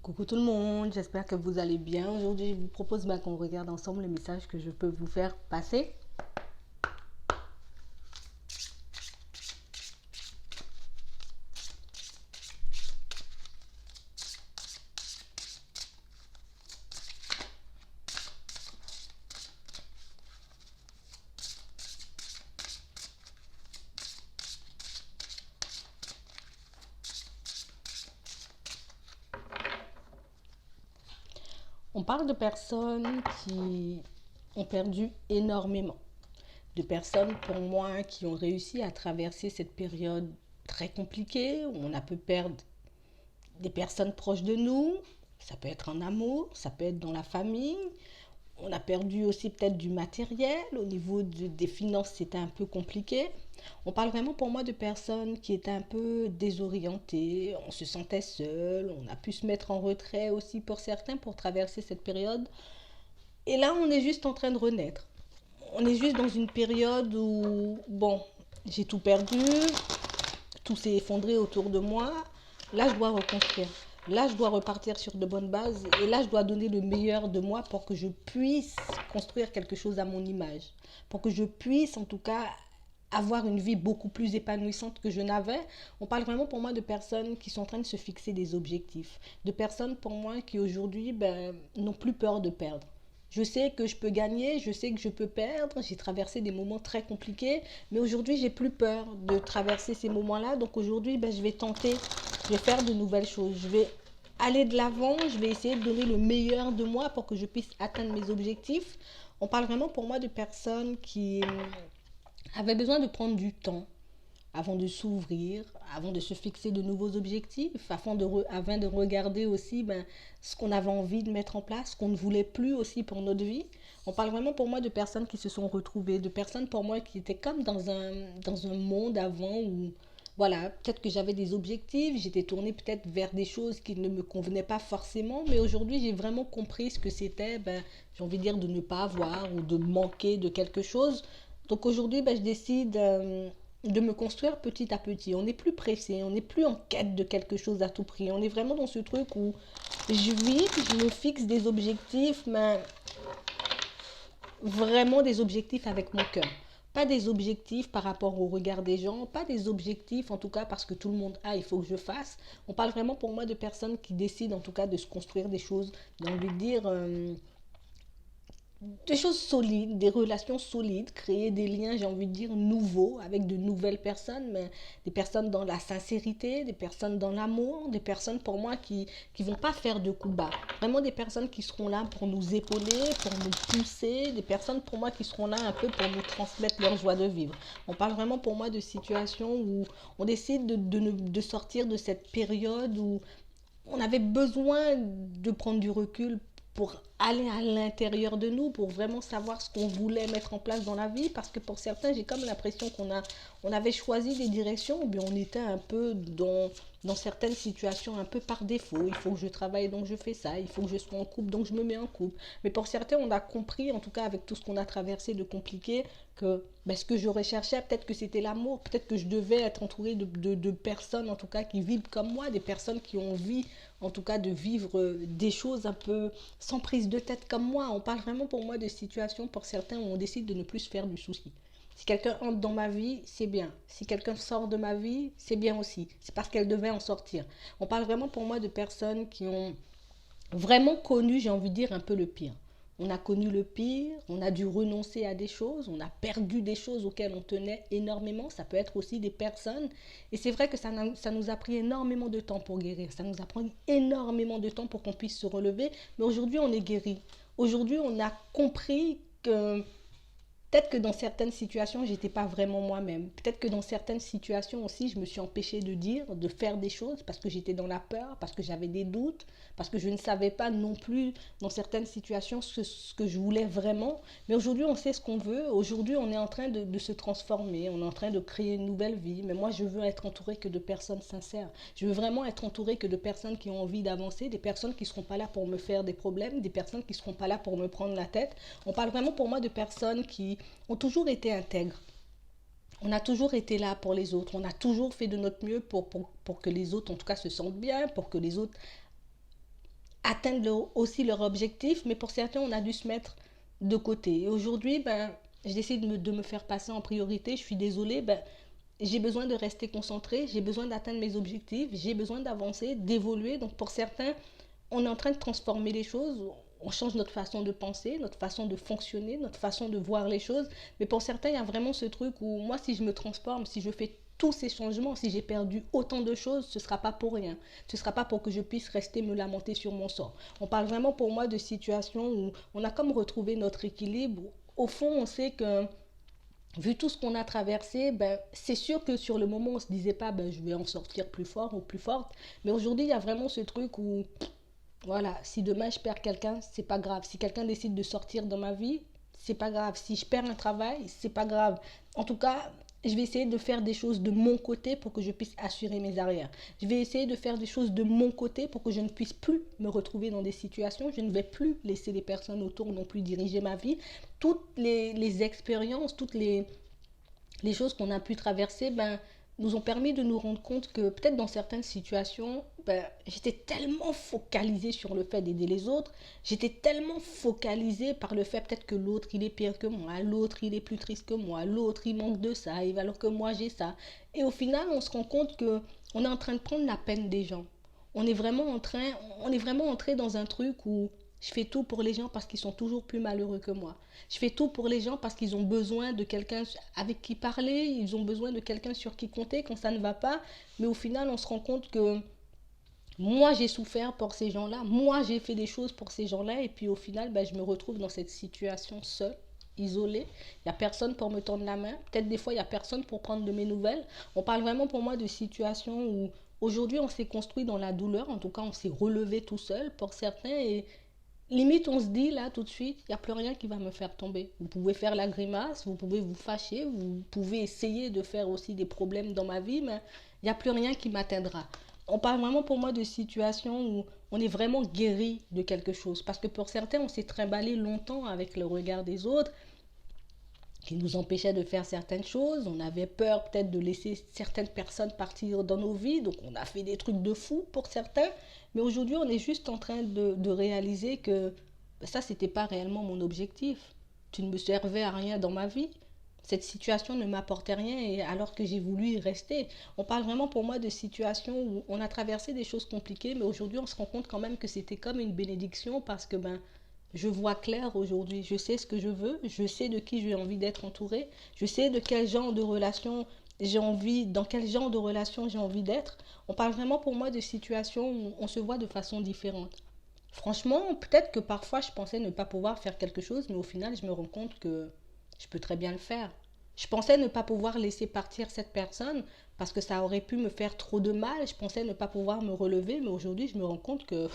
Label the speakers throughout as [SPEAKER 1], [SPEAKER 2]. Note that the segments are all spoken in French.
[SPEAKER 1] Coucou tout le monde, j'espère que vous allez bien. Aujourd'hui, je vous propose qu'on regarde ensemble le message que je peux vous faire passer. On parle de personnes qui ont perdu énormément. De personnes, pour moi, qui ont réussi à traverser cette période très compliquée où on a pu perdre des personnes proches de nous. Ça peut être en amour, ça peut être dans la famille. On a perdu aussi peut-être du matériel. Au niveau des finances, c'était un peu compliqué. On parle vraiment pour moi de personnes qui étaient un peu désorientées. On se sentait seul. On a pu se mettre en retrait aussi pour certains pour traverser cette période. Et là, on est juste en train de renaître. On est juste dans une période où, bon, j'ai tout perdu. Tout s'est effondré autour de moi. Là, je dois reconstruire. Là, je dois repartir sur de bonnes bases. Et là, je dois donner le meilleur de moi pour que je puisse construire quelque chose à mon image. Pour que je puisse, en tout cas, avoir une vie beaucoup plus épanouissante que je n'avais. On parle vraiment pour moi de personnes qui sont en train de se fixer des objectifs. De personnes pour moi qui aujourd'hui n'ont plus peur de perdre. Je sais que je peux gagner, je sais que je peux perdre. J'ai traversé des moments très compliqués, mais aujourd'hui, j'ai plus peur de traverser ces moments-là. Donc aujourd'hui, je vais tenter, je vais faire de nouvelles choses. Je vais aller de l'avant, je vais essayer de donner le meilleur de moi pour que je puisse atteindre mes objectifs. On parle vraiment pour moi de personnes qui avaient besoin de prendre du temps avant de s'ouvrir, avant de se fixer de nouveaux objectifs, afin de regarder aussi ce qu'on avait envie de mettre en place, ce qu'on ne voulait plus aussi pour notre vie. On parle vraiment pour moi de personnes qui se sont retrouvées, de personnes pour moi qui étaient comme dans un monde avant où, voilà, peut-être que j'avais des objectifs, j'étais tournée peut-être vers des choses qui ne me convenaient pas forcément, mais aujourd'hui j'ai vraiment compris ce que c'était, j'ai envie de dire, de ne pas avoir ou de manquer de quelque chose. Donc aujourd'hui, je décide de me construire petit à petit. On n'est plus pressé, on n'est plus en quête de quelque chose à tout prix. On est vraiment dans ce truc où je vis, je me fixe des objectifs, mais vraiment des objectifs avec mon cœur. Pas des objectifs par rapport au regard des gens, pas des objectifs en tout cas parce que tout le monde a, il faut que je fasse. On parle vraiment pour moi de personnes qui décident en tout cas de se construire des choses, j'ai envie de dire, des choses solides, des relations solides, créer des liens, j'ai envie de dire, nouveaux avec de nouvelles personnes, mais des personnes dans la sincérité, des personnes dans l'amour, des personnes pour moi qui vont pas faire de coups bas. Vraiment des personnes qui seront là pour nous épauler, pour nous pousser, des personnes pour moi qui seront là un peu pour nous transmettre leur joie de vivre. On parle vraiment pour moi de situations où on décide de sortir de cette période où on avait besoin de prendre du recul pour aller à l'intérieur de nous, pour vraiment savoir ce qu'on voulait mettre en place dans la vie, parce que pour certains, j'ai comme l'impression on avait choisi des directions, mais on était un peu dans certaines situations un peu par défaut. Il faut que je travaille, donc je fais ça. Il faut que je sois en couple, donc je me mets en couple. Mais pour certains, on a compris, en tout cas avec tout ce qu'on a traversé de compliqué, que ce que je recherchais, peut-être que c'était l'amour, peut-être que je devais être entourée de personnes, en tout cas, qui vivent comme moi, des personnes qui ont envie, en tout cas, de vivre des choses un peu sans prise de tête comme moi. On parle vraiment pour moi de situations pour certains où on décide de ne plus se faire du souci. Si quelqu'un entre dans ma vie, c'est bien. Si quelqu'un sort de ma vie, c'est bien aussi. C'est parce qu'elle devait en sortir. On parle vraiment pour moi de personnes qui ont vraiment connu, j'ai envie de dire, un peu le pire. On a connu le pire, on a dû renoncer à des choses, on a perdu des choses auxquelles on tenait énormément. Ça peut être aussi des personnes. Et c'est vrai que ça nous a pris énormément de temps pour guérir. Ça nous a pris énormément de temps pour qu'on puisse se relever. Mais aujourd'hui, on est guéri. Aujourd'hui, on a compris que peut-être que dans certaines situations, j'étais pas vraiment moi-même. Peut-être que dans certaines situations aussi, je me suis empêchée de dire, de faire des choses parce que j'étais dans la peur, parce que j'avais des doutes, parce que je ne savais pas non plus dans certaines situations ce que je voulais vraiment. Mais aujourd'hui, on sait ce qu'on veut. Aujourd'hui, on est en train de se transformer. On est en train de créer une nouvelle vie. Mais moi, je veux être entourée que de personnes sincères. Je veux vraiment être entourée que de personnes qui ont envie d'avancer, des personnes qui ne seront pas là pour me faire des problèmes, des personnes qui ne seront pas là pour me prendre la tête. On parle vraiment pour moi de personnes qui ont toujours été intègres. On a toujours été là pour les autres. On a toujours fait de notre mieux pour que les autres, en tout cas, se sentent bien, pour que les autres atteindre aussi leur objectif, mais pour certains, on a dû se mettre de côté. Et aujourd'hui, je décide de me faire passer en priorité. Je suis désolée, j'ai besoin de rester concentrée, j'ai besoin d'atteindre mes objectifs, j'ai besoin d'avancer, d'évoluer. Donc pour certains, on est en train de transformer les choses, on change notre façon de penser, notre façon de fonctionner, notre façon de voir les choses. Mais pour certains, il y a vraiment ce truc où moi, si je me transforme, si je fais tous ces changements, si j'ai perdu autant de choses, ce ne sera pas pour rien. Ce ne sera pas pour que je puisse rester me lamenter sur mon sort. On parle vraiment pour moi de situations où on a comme retrouvé notre équilibre. Au fond, on sait que vu tout ce qu'on a traversé, c'est sûr que sur le moment, on ne se disait pas, je vais en sortir plus fort ou plus forte. Mais aujourd'hui, il y a vraiment ce truc où, voilà, si demain je perds quelqu'un, c'est pas grave. Si quelqu'un décide de sortir dans ma vie, c'est pas grave. Si je perds un travail, c'est pas grave. En tout cas, je vais essayer de faire des choses de mon côté pour que je puisse assurer mes arrières. Je vais essayer de faire des choses de mon côté pour que je ne puisse plus me retrouver dans des situations. Je ne vais plus laisser les personnes autour non plus diriger ma vie. Toutes les expériences, toutes les choses qu'on a pu traverser, nous ont permis de nous rendre compte que peut-être dans certaines situations, j'étais tellement focalisée sur le fait d'aider les autres, j'étais tellement focalisée par le fait peut-être que l'autre il est pire que moi, l'autre il est plus triste que moi, l'autre il manque de ça, alors que moi j'ai ça. Et au final, on se rend compte que on est en train de prendre la peine des gens. On est vraiment entré dans un truc où je fais tout pour les gens parce qu'ils sont toujours plus malheureux que moi. Je fais tout pour les gens parce qu'ils ont besoin de quelqu'un avec qui parler, ils ont besoin de quelqu'un sur qui compter quand ça ne va pas. Mais au final, on se rend compte que moi, j'ai souffert pour ces gens-là, moi, j'ai fait des choses pour ces gens-là. Et puis au final, je me retrouve dans cette situation seule, isolée. Il n'y a personne pour me tendre la main. Peut-être des fois, il n'y a personne pour prendre de mes nouvelles. On parle vraiment pour moi de situations où aujourd'hui, on s'est construit dans la douleur. En tout cas, on s'est relevé tout seul pour certains. Et limite, on se dit là tout de suite, il n'y a plus rien qui va me faire tomber. Vous pouvez faire la grimace, vous pouvez vous fâcher, vous pouvez essayer de faire aussi des problèmes dans ma vie, mais il n'y a plus rien qui m'atteindra. On parle vraiment pour moi de situations où on est vraiment guéri de quelque chose. Parce que pour certains, on s'est trimballé longtemps avec le regard des autres qui nous empêchait de faire certaines choses. On avait peur peut-être de laisser certaines personnes partir dans nos vies. Donc on a fait des trucs de fou pour certains. Mais aujourd'hui, on est juste en train de réaliser que ça, c'était pas réellement mon objectif. Tu ne me servais à rien dans ma vie. Cette situation ne m'apportait rien et alors que j'ai voulu y rester. On parle vraiment pour moi de situations où on a traversé des choses compliquées, mais aujourd'hui on se rend compte quand même que c'était comme une bénédiction parce que je vois clair aujourd'hui. Je sais ce que je veux, je sais de qui j'ai envie d'être entourée, je sais de quel genre de relation j'ai envie, dans quel genre de relation j'ai envie d'être. On parle vraiment pour moi de situations où on se voit de façon différente. Franchement, peut-être que parfois je pensais ne pas pouvoir faire quelque chose, mais au final je me rends compte que je peux très bien le faire. Je pensais ne pas pouvoir laisser partir cette personne parce que ça aurait pu me faire trop de mal. Je pensais ne pas pouvoir me relever, mais aujourd'hui je me rends compte que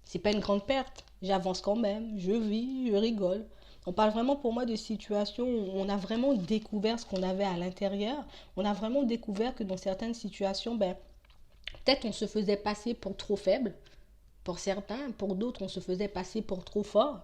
[SPEAKER 1] c'est pas une grande perte. J'avance quand même, je vis, je rigole. On parle vraiment pour moi de situations où on a vraiment découvert ce qu'on avait à l'intérieur. On a vraiment découvert que dans certaines situations, peut-être on se faisait passer pour trop faible. Pour certains, pour d'autres, on se faisait passer pour trop fort.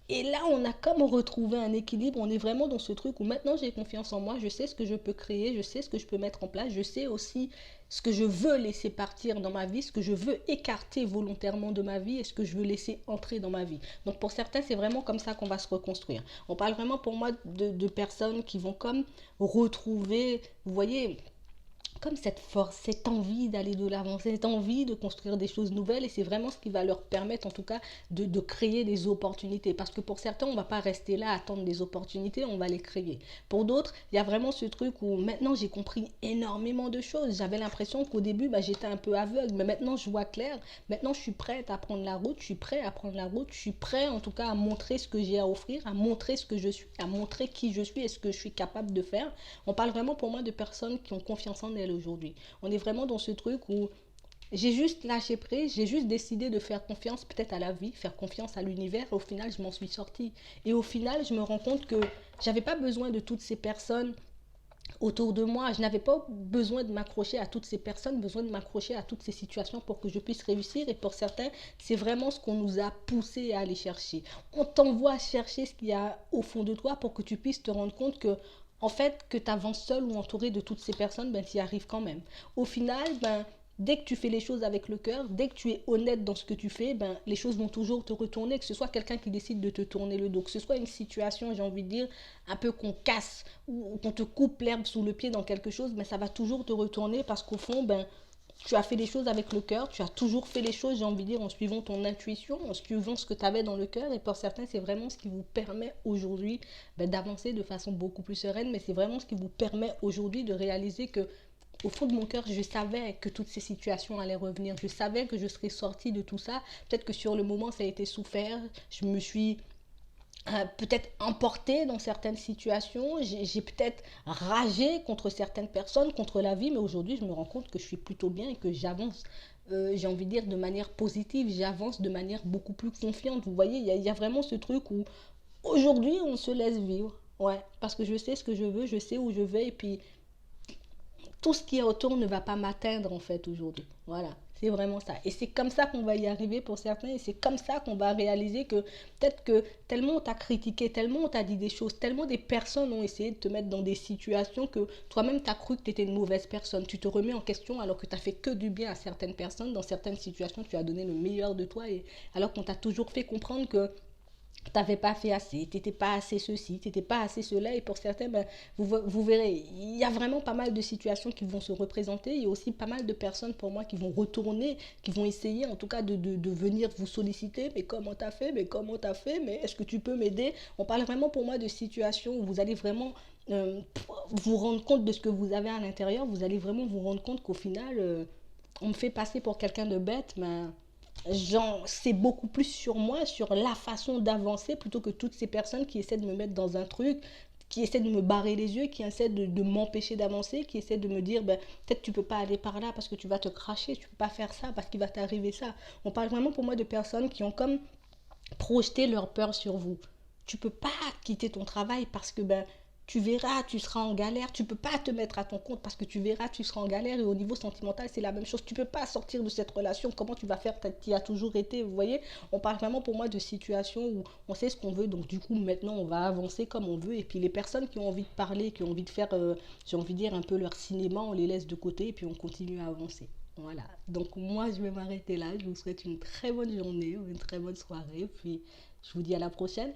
[SPEAKER 1] Et là, on a comme retrouvé un équilibre. On est vraiment dans ce truc où maintenant j'ai confiance en moi. Je sais ce que je peux créer, je sais ce que je peux mettre en place. Je sais aussi ce que je veux laisser partir dans ma vie, ce que je veux écarter volontairement de ma vie et ce que je veux laisser entrer dans ma vie. Donc pour certains, c'est vraiment comme ça qu'on va se reconstruire. On parle vraiment pour moi de personnes qui vont comme retrouver, vous voyez, comme cette force, cette envie d'aller de l'avant, cette envie de construire des choses nouvelles et c'est vraiment ce qui va leur permettre en tout cas de créer des opportunités parce que pour certains on ne va pas rester là à attendre des opportunités, on va les créer. Pour d'autres, il y a vraiment ce truc où maintenant j'ai compris énormément de choses. J'avais l'impression qu'au début j'étais un peu aveugle mais maintenant je vois clair, maintenant je suis prête à prendre la route, je suis prêt à prendre la route, je suis prêt en tout cas à montrer ce que j'ai à offrir, à montrer ce que je suis, à montrer qui je suis et ce que je suis capable de faire. On parle vraiment pour moi de personnes qui ont confiance en elles aujourd'hui. On est vraiment dans ce truc où j'ai juste lâché prise, j'ai juste décidé de faire confiance peut-être à la vie, faire confiance à l'univers et au final je m'en suis sortie. Et au final je me rends compte que j'avais pas besoin de toutes ces personnes autour de moi. Je n'avais pas besoin de m'accrocher à toutes ces personnes, besoin de m'accrocher à toutes ces situations pour que je puisse réussir. Et pour certains, c'est vraiment ce qu'on nous a poussé à aller chercher. On t'envoie chercher ce qu'il y a au fond de toi pour que tu puisses te rendre compte que en fait, que tu avances seul ou entouré de toutes ces personnes, tu y arrives quand même. Au final, Dès que tu fais les choses avec le cœur, dès que tu es honnête dans ce que tu fais, ben, les choses vont toujours te retourner, que ce soit quelqu'un qui décide de te tourner le dos, que ce soit une situation, j'ai envie de dire, un peu qu'on casse ou qu'on te coupe l'herbe sous le pied dans quelque chose, ben, ça va toujours te retourner parce qu'au fond, ben, tu as fait les choses avec le cœur, tu as toujours fait les choses, j'ai envie de dire, en suivant ton intuition, en suivant ce que tu avais dans le cœur. Et pour certains, c'est vraiment ce qui vous permet aujourd'hui ben, d'avancer de façon beaucoup plus sereine, mais c'est vraiment ce qui vous permet aujourd'hui de réaliser que au fond de mon cœur, je savais que toutes ces situations allaient revenir. Je savais que je serais sortie de tout ça. Peut-être que sur le moment, ça a été souffert. Je me suis peut-être emporté dans certaines situations, j'ai peut-être ragé contre certaines personnes, contre la vie, mais aujourd'hui je me rends compte que je suis plutôt bien et que j'avance, j'ai envie de dire, de manière positive, j'avance de manière beaucoup plus confiante. Vous voyez, il y a vraiment ce truc où aujourd'hui on se laisse vivre, ouais, parce que je sais ce que je veux, je sais où je vais, et puis tout ce qui est autour ne va pas m'atteindre en fait aujourd'hui. Voilà, c'est vraiment ça. Et c'est comme ça qu'on va y arriver pour certains et c'est comme ça qu'on va réaliser que peut-être que tellement on t'a critiqué, tellement on t'a dit des choses, tellement des personnes ont essayé de te mettre dans des situations que toi-même t'as cru que tu étais une mauvaise personne. Tu te remets en question alors que tu as fait que du bien à certaines personnes. Dans certaines situations, tu as donné le meilleur de toi et alors qu'on t'a toujours fait comprendre que t'avais pas fait assez, t'étais pas assez ceci, t'étais pas assez cela, et pour certains, ben, vous verrez, il y a vraiment pas mal de situations qui vont se représenter, il y a aussi pas mal de personnes pour moi qui vont retourner, qui vont essayer en tout cas de venir vous solliciter, mais comment t'as fait, mais comment t'as fait, mais est-ce que tu peux m'aider. On parle vraiment pour moi de situations où vous allez vraiment euh, vous rendre compte de ce que vous avez à l'intérieur, vous allez vraiment vous rendre compte qu'au final, on me fait passer pour quelqu'un de bête, mais j'en sais beaucoup plus sur moi, sur la façon d'avancer, plutôt que toutes ces personnes qui essaient de me mettre dans un truc, qui essaient de me barrer les yeux, qui essaient de m'empêcher d'avancer, qui essaient de me dire, ben, peut-être tu peux pas aller par là parce que tu vas te cracher, tu peux pas faire ça parce qu'il va t'arriver ça. On parle vraiment pour moi de personnes qui ont comme projeter leur peur sur vous. Tu peux pas quitter ton travail parce que ben tu verras, tu seras en galère. Tu peux pas te mettre à ton compte parce que tu verras, tu seras en galère. Et au niveau sentimental, c'est la même chose. Tu peux pas sortir de cette relation. Comment tu vas faire? Tu y as toujours été. Vous voyez, on parle vraiment pour moi de situations où on sait ce qu'on veut. Donc du coup, maintenant, on va avancer comme on veut. Et puis les personnes qui ont envie de parler, qui ont envie de faire, j'ai envie de dire un peu leur cinéma, on les laisse de côté et puis on continue à avancer. Voilà. Donc moi, je vais m'arrêter là. Je vous souhaite une très bonne journée ou une très bonne soirée. Puis je vous dis à la prochaine.